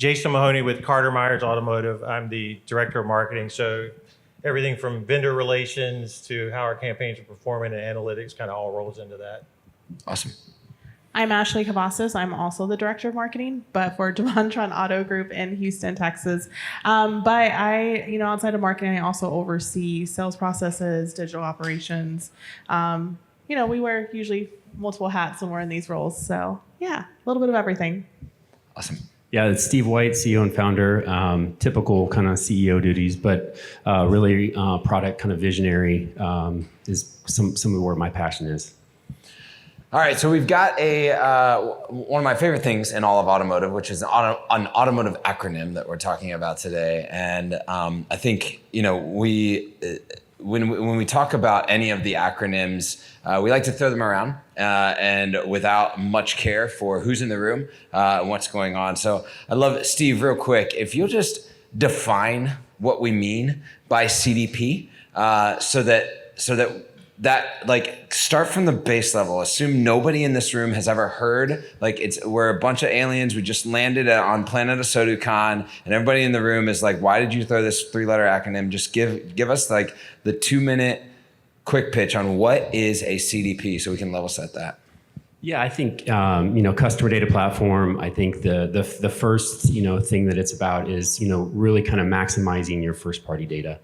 Jason Mahoney with Carter Myers Automotive. I'm the director of marketing. So everything from vendor relations to how our campaigns are performing and analytics kind of all rolls into that. Awesome. I'm Ashley Cavazos. I'm also the director of marketing, but for Devantron Auto Group in Houston, Texas. But I, outside of marketing, I also oversee sales processes, digital operations. We wear usually multiple hats when we're in these roles. So yeah, a little bit of everything. Awesome. Yeah, it's Steve White, CEO and founder. Typical kind of CEO duties, but really product kind of visionary is some of where my passion is. All right, so we've got one of my favorite things in all of automotive, which is an automotive acronym that we're talking about today. And I think when we talk about any of the acronyms, we like to throw them around and without much care for who's in the room and what's going on. So I'd love, Steve, real quick, if you'll just define what we mean by CDP, so that like start from the base level. Assume nobody in this room has ever heard, we're a bunch of aliens. We just landed on planet ASOTU Con, and everybody in the room is like, why did you throw this 3-letter acronym? Just give us like the 2-minute quick pitch on what is a CDP so we can level set that. Yeah, I think customer data platform. I think the first thing that it's about is really kind of maximizing your first party data,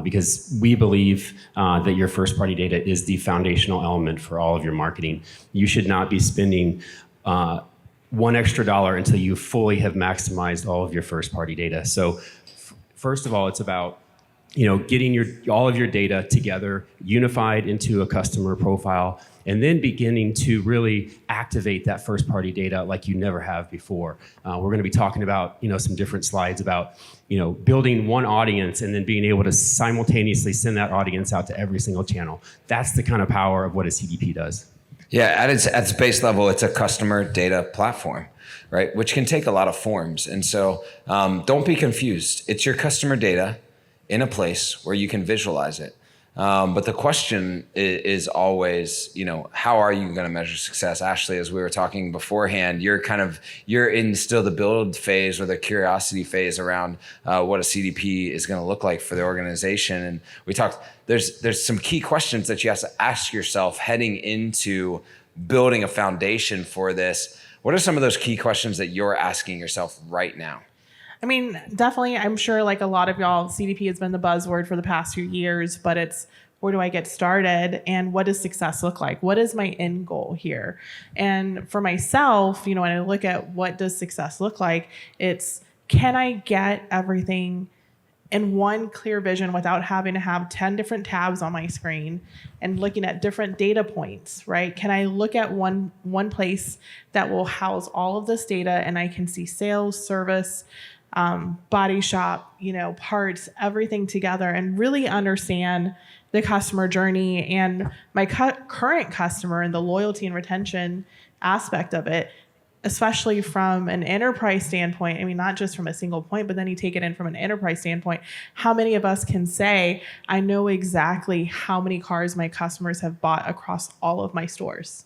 because we believe that your first party data is the foundational element for all of your marketing. You should not be spending $1 extra until you fully have maximized all of your first party data. So first of all, it's about getting all of your data together, unified into a customer profile, and then beginning to really activate that first party data like you never have before. We're going to be talking about some different slides about building one audience and then being able to simultaneously send that audience out to every single channel. That's the kind of power of what a CDP does. Yeah, at its base level, it's a customer data platform, right? Which can take a lot of forms. And so don't be confused. It's your customer data in a place where you can visualize it. But the question is always, how are you going to measure success? Ashley, as we were talking beforehand, you're in still the build phase or the curiosity phase around what a CDP is going to look like for the organization. And we talked, there's some key questions that you have to ask yourself heading into building a foundation for this. What are some of those key questions that you're asking yourself right now? I mean, definitely, I'm sure like a lot of y'all, CDP has been the buzzword for the past few years, but it's where do I get started and what does success look like? What is my end goal here? And for myself, when I look at what does success look like, it's can I get everything in one clear vision without having to have 10 different tabs on my screen and looking at different data points, right? Can I look at one place that will house all of this data and I can see sales, service, body shop, parts, everything together and really understand the customer journey and my current customer and the loyalty and retention aspect of it, especially from an enterprise standpoint. I mean, not just from a single point, but then you take it in from an enterprise standpoint. How many of us can say, I know exactly how many cars my customers have bought across all of my stores?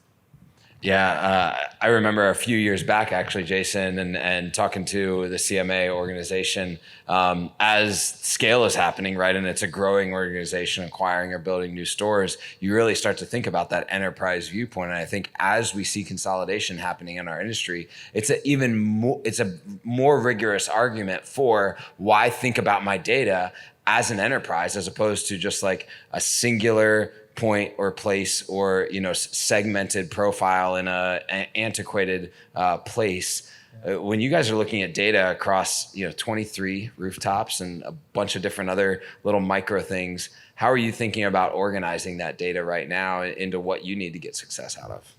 Yeah, I remember a few years back, actually, Jason, and talking to the CMA organization as scale is happening, right? And it's a growing organization, acquiring or building new stores. You really start to think about that enterprise viewpoint. And I think as we see consolidation happening in our industry, it's a more rigorous argument for why think about my data as an enterprise as opposed to just like a singular point or place or segmented profile in a antiquated place. When you guys are looking at data across 23 rooftops and a bunch of different other little micro things, how are you thinking about organizing that data right now into what you need to get success out of?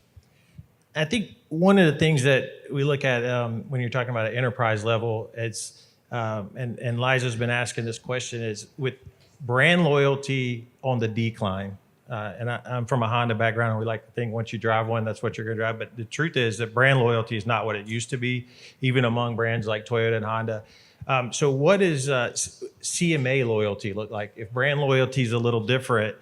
I think one of the things that we look at when you're talking about an enterprise level, it's and Liza's been asking this question, is with brand loyalty on the decline. And I'm from a Honda background, and we like to think once you drive one, that's what you're going to drive. But the truth is that brand loyalty is not what it used to be, even among brands like Toyota and Honda. So what does CMA loyalty look like? If brand loyalty is a little different,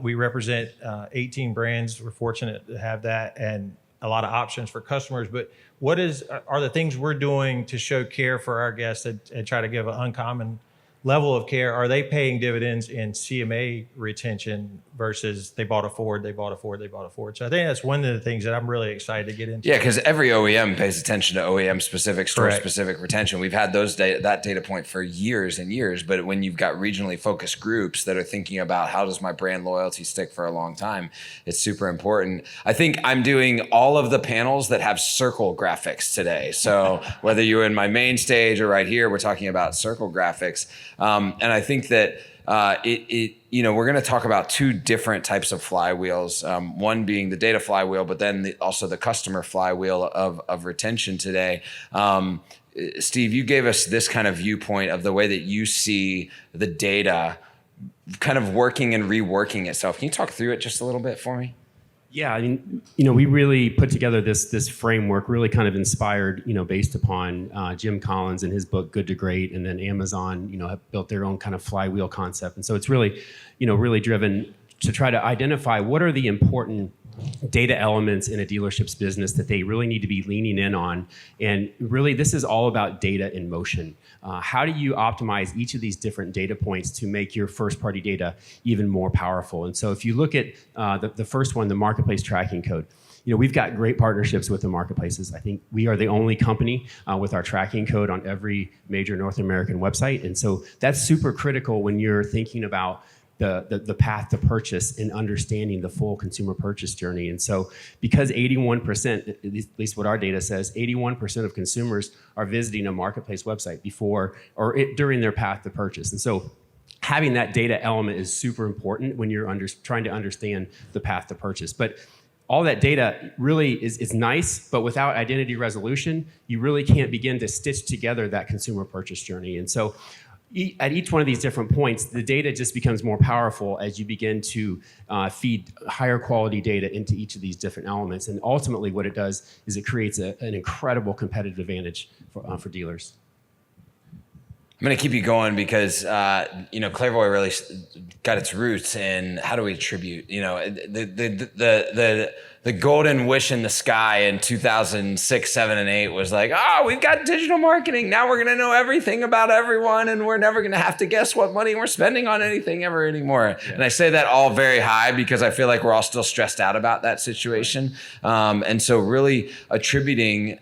we represent 18 brands. We're fortunate to have that. And a lot of options for customers. But what are the things we're doing to show care for our guests and try to give an uncommon level of care? Are they paying dividends in CMA retention versus they bought a Ford, they bought a Ford, they bought a Ford? So I think that's one of the things that I'm really excited to get into. Yeah, because every OEM pays attention to OEM specific, store Correct. specific retention. We've had that data point for years and years, but when you've got regionally focused groups that are thinking about how does my brand loyalty stick for a long time, it's super important. I think I'm doing all of the panels that have circle graphics today. So whether you're in my main stage or right here, we're talking about circle graphics. And I think that we're going to talk about two different types of flywheels. One being the data flywheel, but then also the customer flywheel of retention today. Steve, you gave us this kind of viewpoint of the way that you see the data kind of working and reworking itself. Can you talk through it just a little bit for me? Yeah, I mean, we really put together this framework, really kind of inspired, based upon Jim Collins and his book Good to Great, and then Amazon, have built their own kind of flywheel concept, and so it's really, really driven to try to identify what are the important data elements in a dealership's business that they really need to be leaning in on, and really this is all about data in motion. How do you optimize each of these different data points to make your first-party data even more powerful? And so if you look at the first one, the marketplace tracking code, we've got great partnerships with the marketplaces. I think we are the only company with our tracking code on every major North American website. And so that's super critical when you're thinking about the path to purchase and understanding the full consumer purchase journey. And so because 81%, at least what our data says, 81% of consumers are visiting a marketplace website before or during their path to purchase. And so having that data element is super important when you're trying to understand the path to purchase. But all that data really is nice, but without identity resolution, you really can't begin to stitch together that consumer purchase journey. And so at each one of these different points, the data just becomes more powerful as you begin to feed higher quality data into each of these different elements. And ultimately what it does is it creates an incredible competitive advantage for dealers. I'm going to keep you going because, Clairvoy really got its roots in how do we attribute, the golden wish in the sky in 2006, 7, and 8 was like, we've got digital marketing. Now we're going to know everything about everyone and we're never going to have to guess what money we're spending on anything ever anymore. Yeah. And I say that all very high because I feel like we're all still stressed out about that situation. And so really attributing,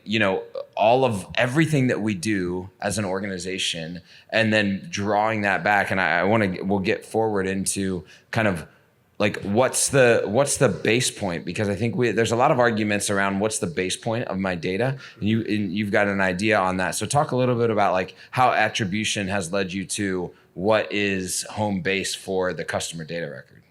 all of everything that we do as an organization and then drawing that back. And we'll get forward into kind of like what's the base point, because I think there's a lot of arguments around what's the base point of my data, and you've got an idea on that. So talk a little bit about like how attribution has led you to what is home base for the customer data record.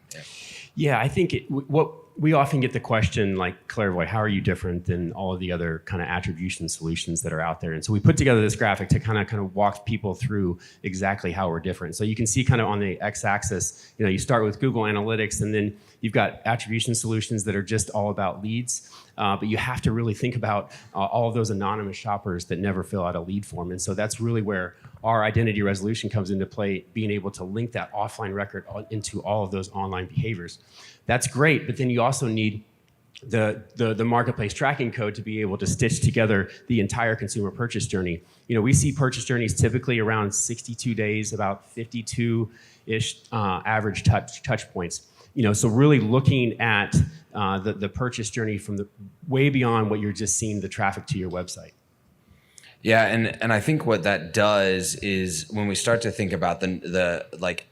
Yeah, I think what we often get the question like, Clairvoy, how are you different than all of the other kind of attribution solutions that are out there? And so we put together this graphic to kind of walk people through exactly how we're different. So you can see kind of on the x-axis, you start with Google Analytics, and then you've got attribution solutions that are just all about leads. But you have to really think about all of those anonymous shoppers that never fill out a lead form. And so that's really where our identity resolution comes into play, being able to link that offline record into all of those online behaviors. That's great, but then you also need the marketplace tracking code to be able to stitch together the entire consumer purchase journey. We see purchase journeys typically around 62 days, about 52-ish average touch points. So really looking at the purchase journey from the way beyond what you're just seeing the traffic to your website. Yeah, and I think what that does is when we start to think about the like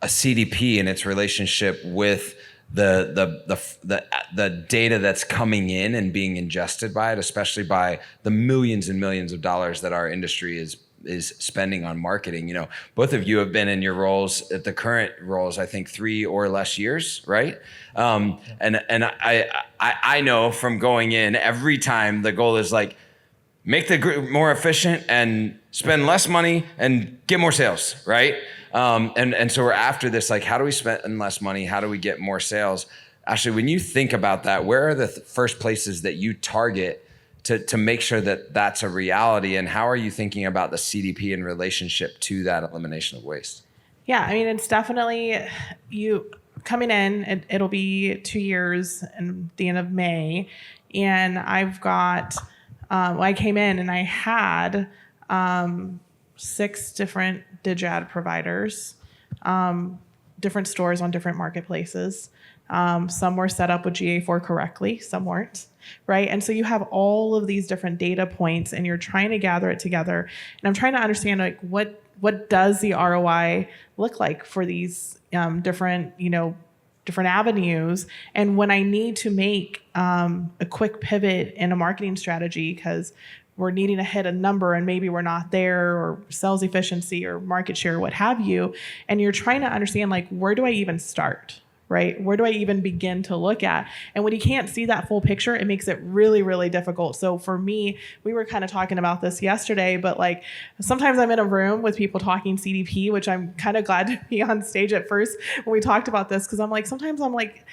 a CDP and its relationship with the data that's coming in and being ingested by it, especially by the millions and millions of dollars that our industry is spending on marketing. Both of you have been in your roles at the current roles, I think 3 or less years, right? And I know from going in every time the goal is like, make the group more efficient and spend less money and get more sales, right? And so we're after this, like, how do we spend less money? How do we get more sales? Actually, when you think about that, where are the first places that you target to make sure that that's a reality? And how are you thinking about the CDP in relationship to that elimination of waste? Yeah, I mean, it's definitely coming in, it'll be 2 years and the end of May. And I've got, I came in and I had 6 different digad providers, different stores on different marketplaces. Some were set up with GA4 correctly, some weren't, right? And so you have all of these different data points and you're trying to gather it together. And I'm trying to understand like what does the ROI look like for these different avenues, and when I need to make a quick pivot in a marketing strategy because we're needing to hit a number and maybe we're not there, or sales efficiency or market share, what have you, and you're trying to understand like, where do I even start? Right? Where do I even begin to look at? And when you can't see that full picture, it makes it really, really difficult. So for me, we were kind of talking about this yesterday, but like sometimes I'm in a room with people talking CDP, which I'm kind of glad to be on stage at first when we talked about this, because I'm like, sometimes I'm like,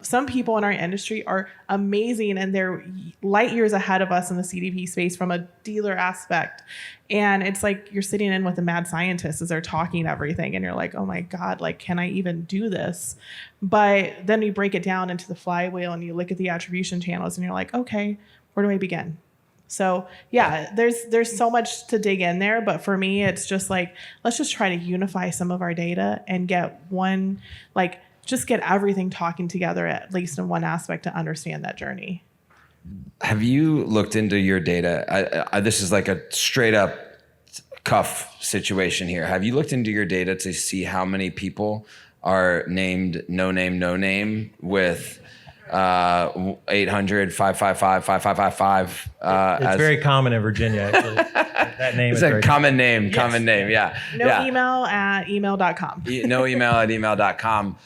some people in our industry are amazing and they're light years ahead of us in the CDP space from a dealer aspect. And it's like you're sitting in with a mad scientist as they're talking everything and you're like, oh my God, like, can I even do this? But then you break it down into the flywheel and you look at the attribution channels and you're like, okay, where do I begin? So yeah, there's so much to dig in there. But for me, it's just like, let's just try to unify some of our data and get one, like, just get everything talking together, at least in one aspect, to understand that journey. Have you looked into your data? This is like a straight up cuff situation here. Have you looked into your data to see how many people are named no name with 800-555-5555? It's very common in Virginia, actually. That name it's is a very common name, yeah. No email at email.com. No email at email.com.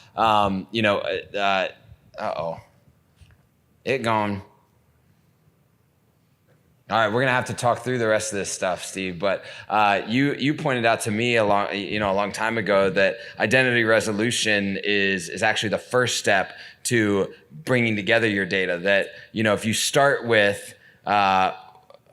It gone. All right, we're gonna have to talk through the rest of this stuff, Steve. But you pointed out to me a long time ago that identity resolution is actually the first step to bringing together your data. That if you start with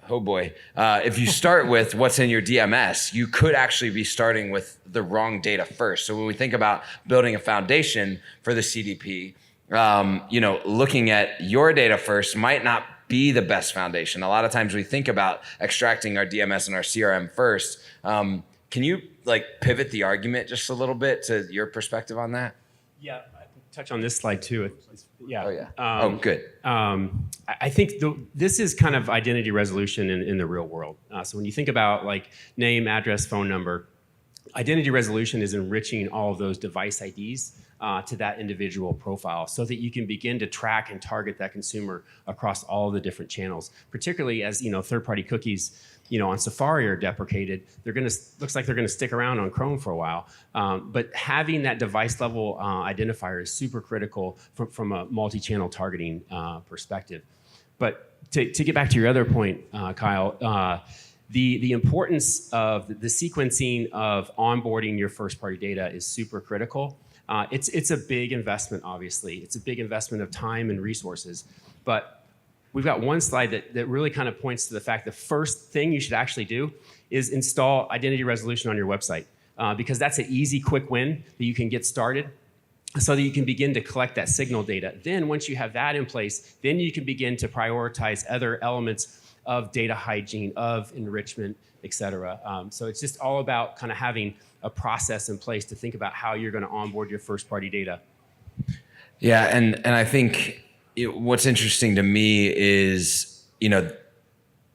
if you start with what's in your DMS, you could actually be starting with the wrong data first. So when we think about building a foundation for the CDP, looking at your data first might not be the best foundation. A lot of times we think about extracting our DMS and our CRM first. Can you pivot the argument just a little bit to your perspective on that? Yeah, I can touch on this slide too. Yeah. Oh yeah. Good. I think this is kind of identity resolution in the real world. So when you think about name, address, phone number, identity resolution is enriching all of those device IDs to that individual profile so that you can begin to track and target that consumer across all of the different channels, particularly as third-party cookies on Safari are deprecated. Looks like they're gonna stick around on Chrome for a while. But having that device level identifier is super critical from a multi-channel targeting perspective. But to get back to your other point, Kyle, the importance of the sequencing of onboarding your first-party data is super critical. It's a big investment, obviously. It's a big investment of time and resources. But we've got one slide that really kind of points to the fact the first thing you should actually do is install identity resolution on your website, because that's an easy, quick win that you can get started so that you can begin to collect that signal data. Then once you have that in place, then you can begin to prioritize other elements of data hygiene, of enrichment, et cetera. So it's just all about kind of having a process in place to think about how you're going to onboard your first-party data. Yeah, and I think what's interesting to me is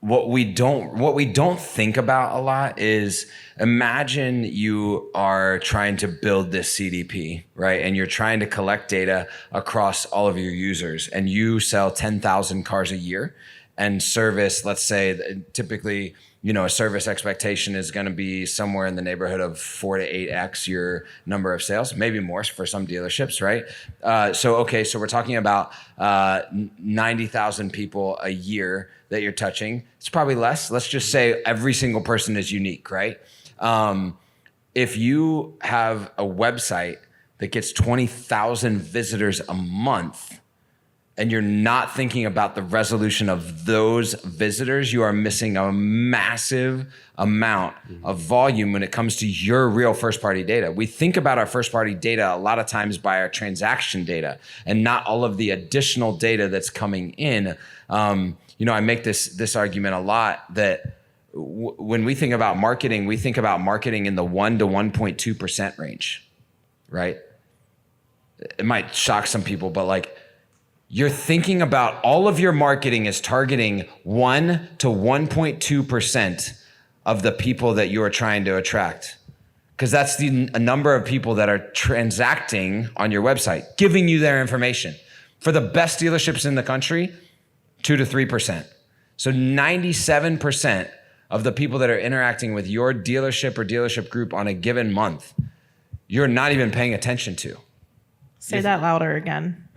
what we don't think about a lot is, imagine you are trying to build this CDP, right? And you're trying to collect data across all of your users, and you sell 10,000 cars a year and service, let's say typically, a service expectation is going to be somewhere in the neighborhood of 4 to 8x your number of sales, maybe more for some dealerships, right? So we're talking about 90,000 people a year that you're touching. It's probably less. Let's just say every single person is unique, right? If you have a website that gets 20,000 visitors a month, and you're not thinking about the resolution of those visitors, you are missing a massive amount of volume when it comes to your real first-party data. We think about our first-party data a lot of times by our transaction data and not all of the additional data that's coming in. I make this argument a lot that when we think about marketing, we think about marketing in the 1 to 1.2% range, right? It might shock some people, but like, you're thinking about all of your marketing is targeting 1 to 1.2% of the people that you are trying to attract. Because that's a number of people that are transacting on your website, giving you their information. For the best dealerships in the country, 2 to 3%. So 97% of the people that are interacting with your dealership or dealership group on a given month, you're not even paying attention to. Say that louder again.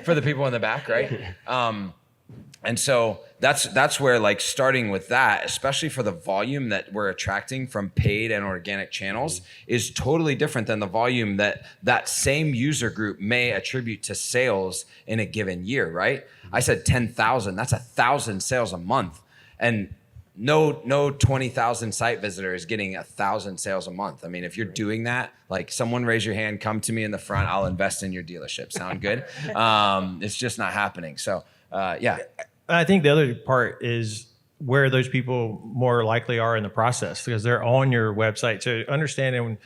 For the people in the back, right? And so that's where, like, starting with that, especially for the volume that we're attracting from paid and organic channels, is totally different than the volume that same user group may attribute to sales in a given year, right? I said 10,000. That's 1,000 sales a month, and no 20,000 site visitor is getting 1,000 sales a month. I mean, if you're doing that, like, someone raise your hand, come to me in the front, I'll invest in your dealership. Sound good? It's just not happening. So, yeah. I think the other part is where those people more likely are in the process, because they're on your website. So understanding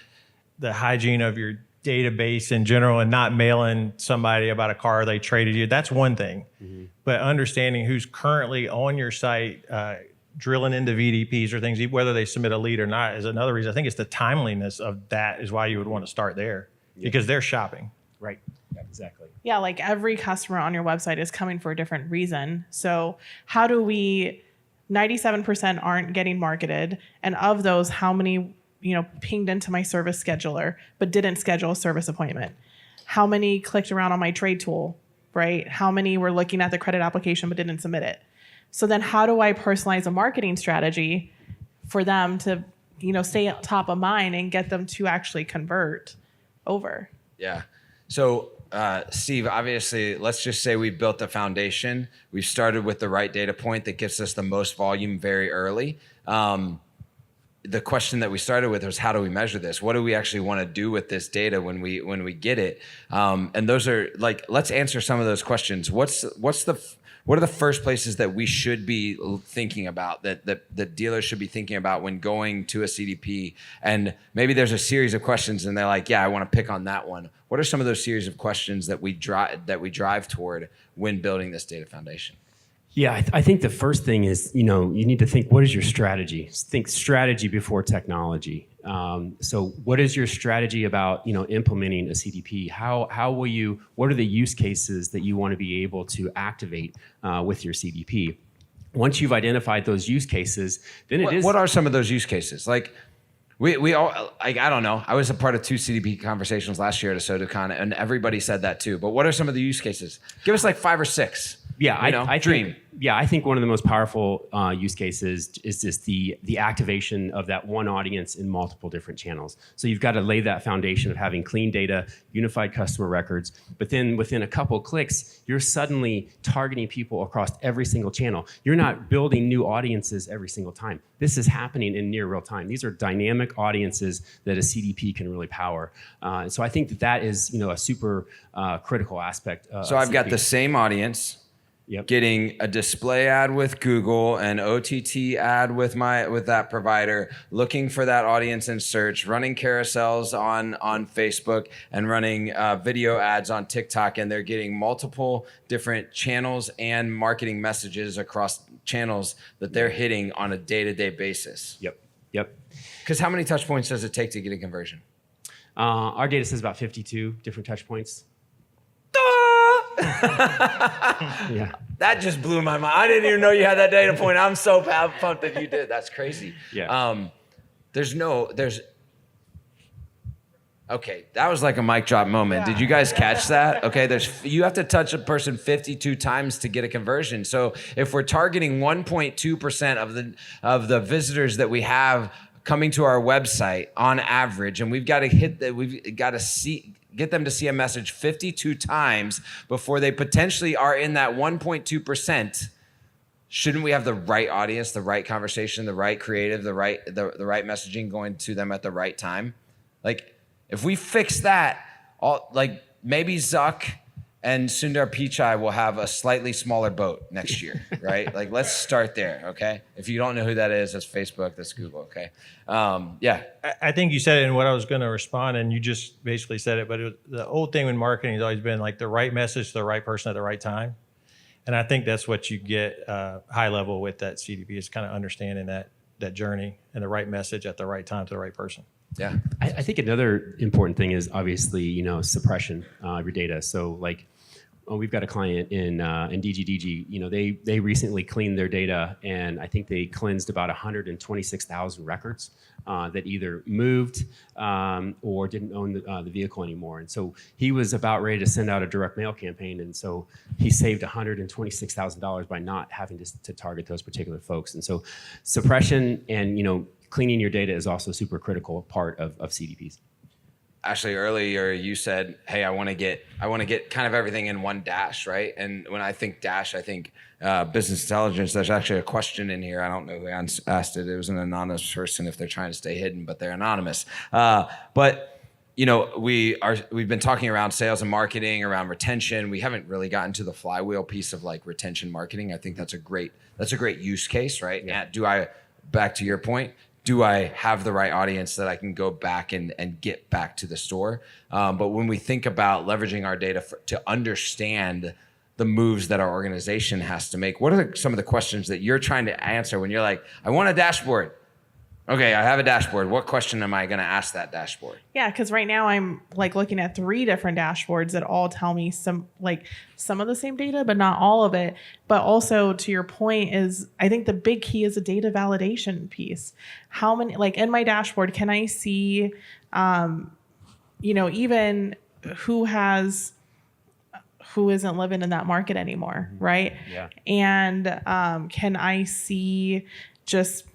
the hygiene of your database in general and not mailing somebody about a car they traded you, that's one thing. Mm-hmm. But understanding who's currently on your site, drilling into VDPs or things, whether they submit a lead or not, is another reason. I think it's the timeliness of that is why you would want to start there, because they're shopping. Right. Yeah, exactly. Yeah, like every customer on your website is coming for a different reason. So how do we, 97% aren't getting marketed, and of those, how many, pinged into my service scheduler but didn't schedule a service appointment? How many clicked around on my trade tool, right? How many were looking at the credit application but didn't submit it? So then how do I personalize a marketing strategy for them to, stay top of mind and get them to actually convert over? Yeah. So, Steve, obviously, let's just say we've built the foundation. We've started with the right data point that gives us the most volume very early. The question that we started with was, how do we measure this? What do we actually want to do with this data when we get it? And those are, like, let's answer some of those questions. What are the first places that we should be thinking about, that dealers should be thinking about when going to a CDP? And maybe there's a series of questions and they're like, yeah, I want to pick on that one. What are some of those series of questions that we drive toward when building this data foundation? Yeah, I think the first thing is, you need to think, what is your strategy? Think strategy before technology. So what is your strategy about, implementing a CDP? How will you, what are the use cases that you want to be able to activate with your CDP? Once you've identified those use cases, then What are some of those use cases? Like, we all, like, I don't know. I was a part of 2 CDP conversations last year at ASOTU, and everybody said that too. But what are some of the use cases? Give us like 5 or 6. Yeah, I think one of the most powerful use cases is just the activation of that one audience in multiple different channels. So you've got to lay that foundation of having clean data, unified customer records, but then within a couple clicks, you're suddenly targeting people across every single channel. You're not building new audiences every single time. This is happening in near real time. These are dynamic audiences that a CDP can really power. So I think that is, a super critical aspect. So I've got the same audience. Yep. Getting a display ad with Google, an OTT ad with that provider, looking for that audience in search, running carousels on Facebook, and running video ads on TikTok, and they're getting multiple different channels and marketing messages across channels that they're hitting on a day-to-day basis. Yep. Because how many touch points does it take to get a conversion? Our data says about 52 different touch points. Yeah, that just blew my mind. I didn't even know you had that data point. I'm so pumped that you did. That's crazy. Yeah. Okay, that was like a mic drop moment. Did you guys catch that? Okay, you have to touch a person 52 times to get a conversion. So if we're targeting 1.2% of the visitors that we have coming to our website on average, and we've got to get them to see a message 52 times before they potentially are in that 1.2%. Shouldn't we have the right audience, the right conversation, the right creative, the right messaging going to them at the right time? Like, if we fix that, maybe Zuck and Sundar Pichai will have a slightly smaller boat next year, right? Like, let's start there, okay? If you don't know who that is, that's Facebook, that's Google, okay? Yeah. I think you said it in what I was going to respond, and you just basically said it. But the old thing in marketing has always been like the right message to the right person at the right time. And I think that's what you get high level with that CDP, is kind of understanding that journey and the right message at the right time to the right person. Yeah. I think another important thing is obviously, suppression of your data. So like, we've got a client in DGDG, they recently cleaned their data, and I think they cleansed about 126,000 records that either moved or didn't own the vehicle anymore. And so he was about ready to send out a direct mail campaign. And so he saved $126,000 by not having to target those particular folks. And so suppression and, cleaning your data is also a super critical part of CDPs. Actually, earlier you said, "Hey, I want to get kind of everything in one dash, right?" And when I think dash, I think business intelligence. There's actually a question in here. I don't know who asked it. It was an anonymous person. If they're trying to stay hidden, but they're anonymous. But we've been talking around sales and marketing, around retention. We haven't really gotten to the flywheel piece of like retention marketing. I think that's a great use case, right? Yeah. Back to your point, do I have the right audience that I can go back and get back to the store? But when we think about leveraging our data to understand the moves that our organization has to make, what are some of the questions that you're trying to answer when you're like, I want a dashboard? Okay, I have a dashboard. What question am I going to ask that dashboard? Yeah, because right now I'm like looking at 3 different dashboards that all tell me some of the same data, but not all of it. But also, to your point, is I think the big key is a data validation piece. How many, like in my dashboard, can I see, even who isn't living in that market anymore, right? Yeah. And can I see just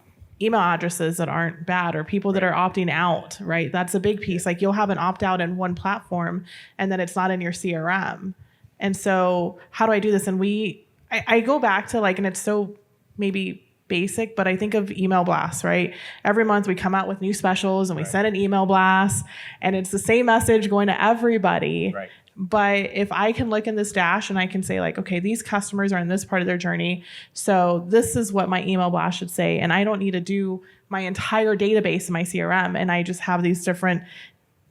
email addresses that aren't bad, or people that are opting out, right? That's a big piece. Like, you'll have an opt out in one platform and then it's not in your CRM. And so how do I do this? And I go back to and it's so maybe basic, but I think of email blasts, right? Every month we come out with new specials and we send an email blast, and it's the same message going to everybody. Right. But if I can look in this dash and I can say okay, these customers are in this part of their journey, so this is what my email blast should say. And I don't need to do my entire database in my CRM. And I just have these different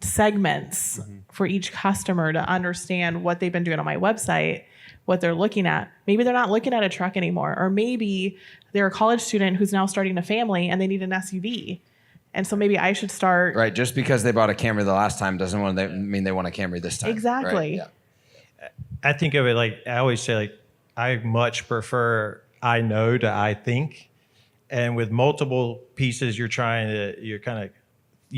segments for each customer to understand what they've been doing on my website, what they're looking at. Maybe they're not looking at a truck anymore, or maybe they're a college student who's now starting a family and they need an SUV. And so maybe I should start. Right. Just because they bought a Camry the last time doesn't mean they want a Camry this time. Exactly. Right? Yeah. I think of it I always say, I much prefer I know to I think. And with multiple pieces, you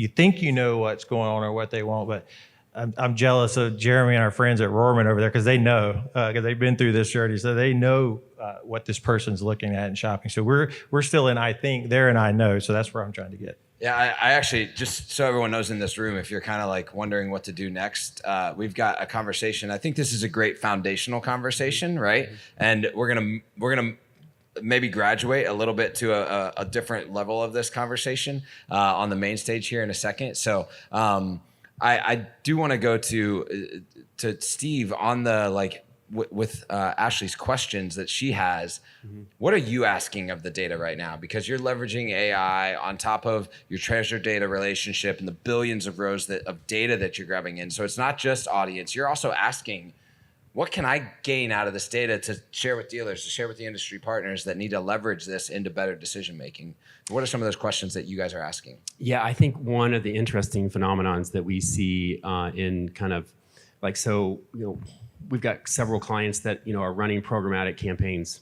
think you know what's going on or what they want, but I'm jealous of Jeremy and our friends at Rohrman over there, because they know, because they've been through this journey, so they know what this person's looking at and shopping. So we're still in I think, they're in I know. So that's where I'm trying to get. Yeah, I actually, just so everyone knows in this room, if you're kind of wondering what to do next, we've got a conversation. I think this is a great foundational conversation, right? And we're gonna maybe graduate a little bit to a different level of this conversation on the main stage here in a second. So I do want to go to Steve on the with Ashley's questions that she has. What are you asking of the data right now? Because you're leveraging AI on top of your treasure data relationship and the billions of rows of data that you're grabbing in. So it's not just audience. You're also asking, what can I gain out of this data to share with dealers, to share with the industry partners that need to leverage this into better decision making? What are some of those questions that you guys are asking? Yeah, I think one of the interesting phenomenons that we see in kind of we've got several clients that are running programmatic campaigns,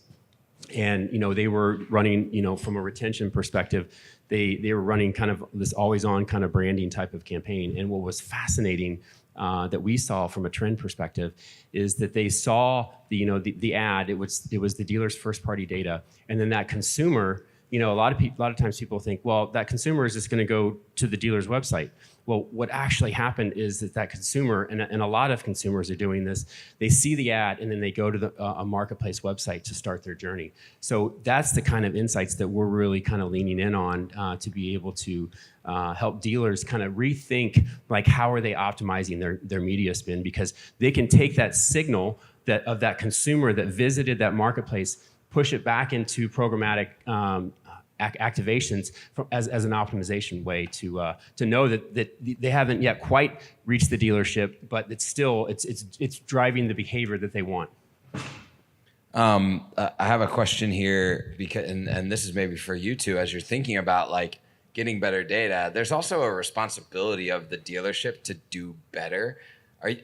and they were running from a retention perspective, they were running kind of this always on kind of branding type of campaign. And what was fascinating that we saw from a trend perspective is that they saw the ad. It was the dealer's first party data, and then that consumer a lot of times people think, well, that consumer is just going to go to the dealer's website. Well, what actually happened is that consumer, and a lot of consumers are doing this, they see the ad and then they go to a marketplace website to start their journey. So that's the kind of insights that we're really kind of leaning in on to be able to help dealers kind of rethink, like, how are they optimizing their media spend, because they can take that signal of that consumer that visited that marketplace, push it back into programmatic activations as an optimization way to know that they haven't yet quite reached the dealership, but it's driving the behavior that they want. I have a question here, because and this is maybe for you two, as you're thinking about like getting better data. There's also a responsibility of the dealership to do better.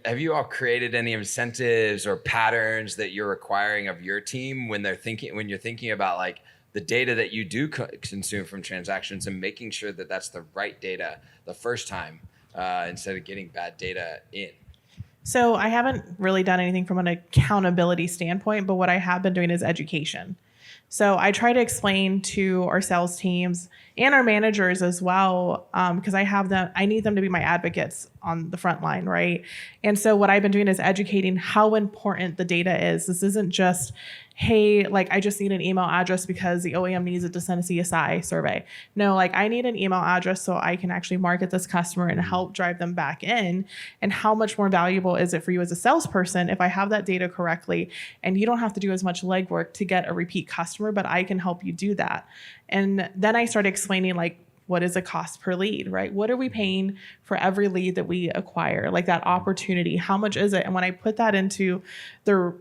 Have you all created any incentives or patterns that you're requiring of your team when you're thinking about like the data that you do consume from transactions, and making sure that that's the right data the first time instead of getting bad data in? So I haven't really done anything from an accountability standpoint, but what I have been doing is education. So I try to explain to our sales teams and our managers as well, because I need them to be my advocates on the front line, right? And so what I've been doing is educating how important the data is. This isn't just, hey, like, I just need an email address because the OEM needs it to send a CSI survey. No, like, I need an email address so I can actually market this customer and help drive them back in. And how much more valuable is it for you as a salesperson if I have that data correctly, and you don't have to do as much legwork to get a repeat customer, but I can help you do that. And then I started explaining, like, what is a cost per lead, right? What are we paying for every lead that we acquire? Like, that opportunity, how much is it? And when I put that into their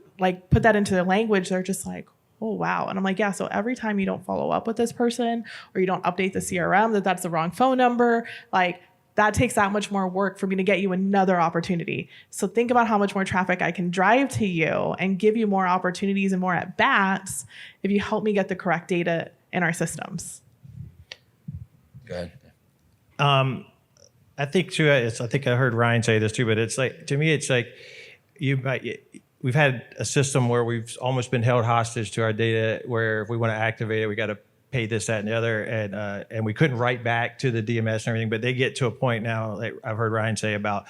language, they're just like, oh, wow. And I'm like, yeah, so every time you don't follow up with this person, or you don't update the CRM that's the wrong phone number, like, that takes that much more work for me to get you another opportunity. So think about how much more traffic I can drive to you and give you more opportunities and more at bats if you help me get the correct data in our systems. Go ahead. I think too. I think I heard Ryan say this too, but it's like, to me, it's like we've had a system where we've almost been held hostage to our data, where if we want to activate it, we got to pay this, that, and the other, and we couldn't write back to the DMS and everything. But they get to a point now, like I've heard Ryan say about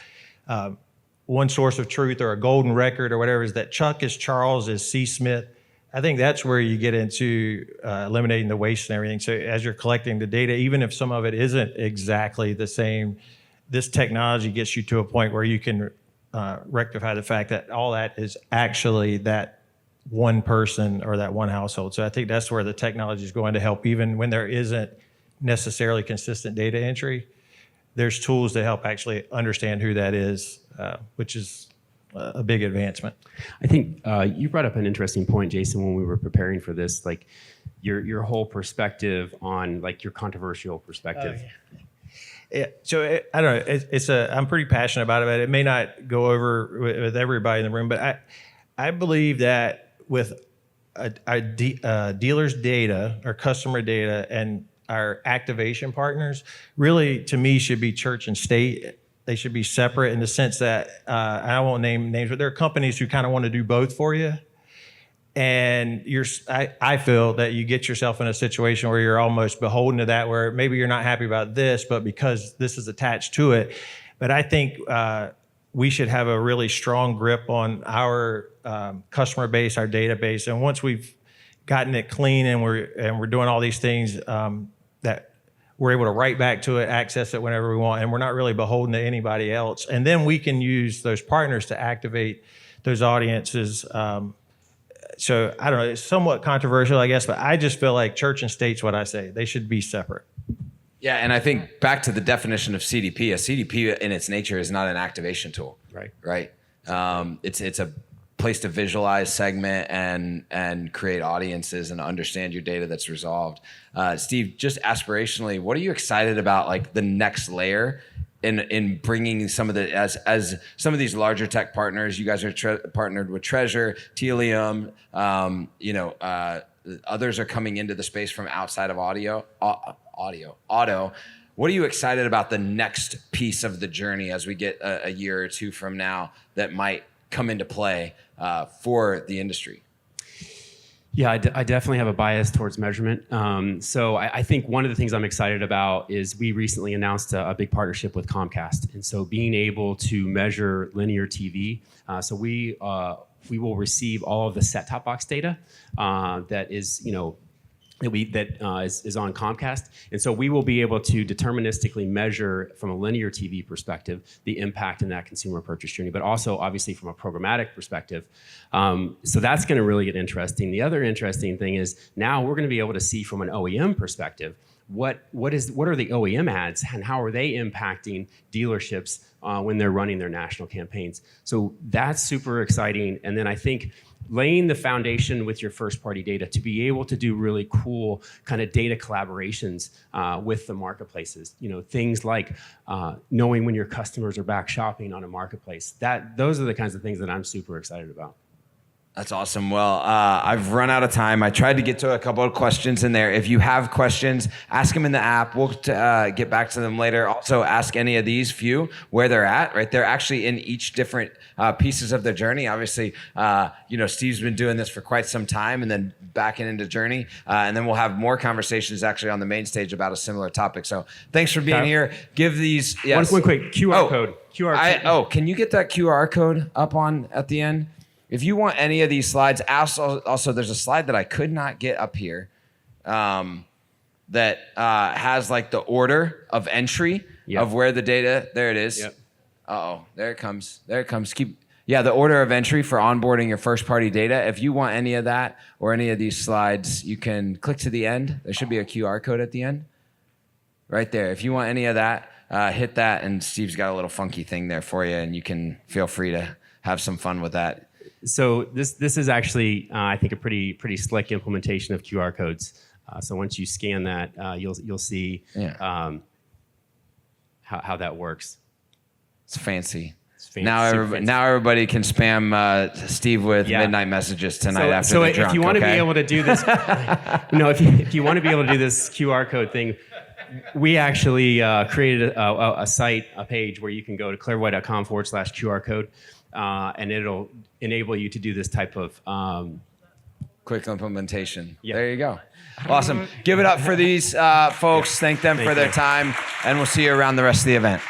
one source of truth or a golden record or whatever, is that Chuck is Charles is C. Smith. I think that's where you get into eliminating the waste and everything. So as you're collecting the data, even if some of it isn't exactly the same, this technology gets you to a point where you can rectify the fact that all that is actually that one person or that one household. So I think that's where the technology is going to help, even when there isn't necessarily consistent data entry. There's tools to help actually understand who that is, which is a big advancement. I think you brought up an interesting point, Jason, when we were preparing for this, like your whole perspective on, like, your controversial perspective. Oh, yeah. So I don't know. I'm pretty passionate about it, but it may not go over with everybody in the room. But I believe that with a dealer's data or customer data and our activation partners, really, to me, should be church and state. They should be separate in the sense that, I won't name names, but there are companies who kind of want to do both for you. And I feel that you get yourself in a situation where you're almost beholden to that, where maybe you're not happy about this, but because this is attached to it. But I think we should have a really strong grip on our customer base, our database. And once we've gotten it clean and we're doing all these things, that we're able to write back to it, access it whenever we want, and we're not really beholden to anybody else. And then we can use those partners to activate those audiences. So I don't know, it's somewhat controversial, I guess, but I just feel like church and state's what I say. They should be separate. Yeah, and I think back to the definition of CDP, a CDP in its nature is not an activation tool. Right. It's a place to visualize, segment, and create audiences and understand your data that's resolved. Steve, just aspirationally, what are you excited about, like, the next layer in bringing some of the, as some of these larger tech partners, you guys are partnered with Treasure, Telium, others are coming into the space from outside of auto. What are you excited about the next piece of the journey as we get a year or two from now that might come into play for the industry? Yeah, I definitely have a bias towards measurement. So I think one of the things I'm excited about is we recently announced a big partnership with Comcast. And so being able to measure linear TV, so we will receive all of the set-top box data that is, is on Comcast. And so we will be able to deterministically measure from a linear TV perspective the impact in that consumer purchase journey, but also obviously from a programmatic perspective. So that's going to really get interesting. The other interesting thing is now we're going to be able to see from an OEM perspective what are the OEM ads and how are they impacting dealerships when they're running their national campaigns. So that's super exciting. And then I think laying the foundation with your first party data to be able to do really cool kind of data collaborations with the marketplaces, things like knowing when your customers are back shopping on a marketplace. Those are the kinds of things that I'm super excited about. That's awesome. Well, I've run out of time. I tried to get to a couple of questions in there. If you have questions, ask them in the app. We'll get back to them later. Also, ask any of these few where they're at, right? They're actually in each different pieces of their journey. Obviously, Steve's been doing this for quite some time and then backing into journey. And then we'll have more conversations actually on the main stage about a similar topic. So thanks for being here. Give these, yes. One quick QR code. Can you get that QR code up at the end? If you want any of these slides, also there's a slide that I could not get up here that has like the order of entry of where the data, there it is. Yep. There it comes. The order of entry for onboarding your first party data. If you want any of that or any of these slides, you can click to the end. There should be a QR code at the end. Right there. If you want any of that, hit that and Steve's got a little funky thing there for you and you can feel free to have some fun with that. So this is actually, I think, a pretty slick implementation of QR codes. So once you scan that, you'll see how that works. It's fancy. Now everybody can spam Steve with midnight messages tonight after they're drunk. So if you want to be able to do this, if you want to be able to do this QR code thing, we actually created a page where you can go to clairvoy.com/QR code. And it'll enable you to do this type of quick implementation. Yeah. There you go. Awesome. Give it up for these folks. Thank them for their time, and we'll see you around the rest of the event.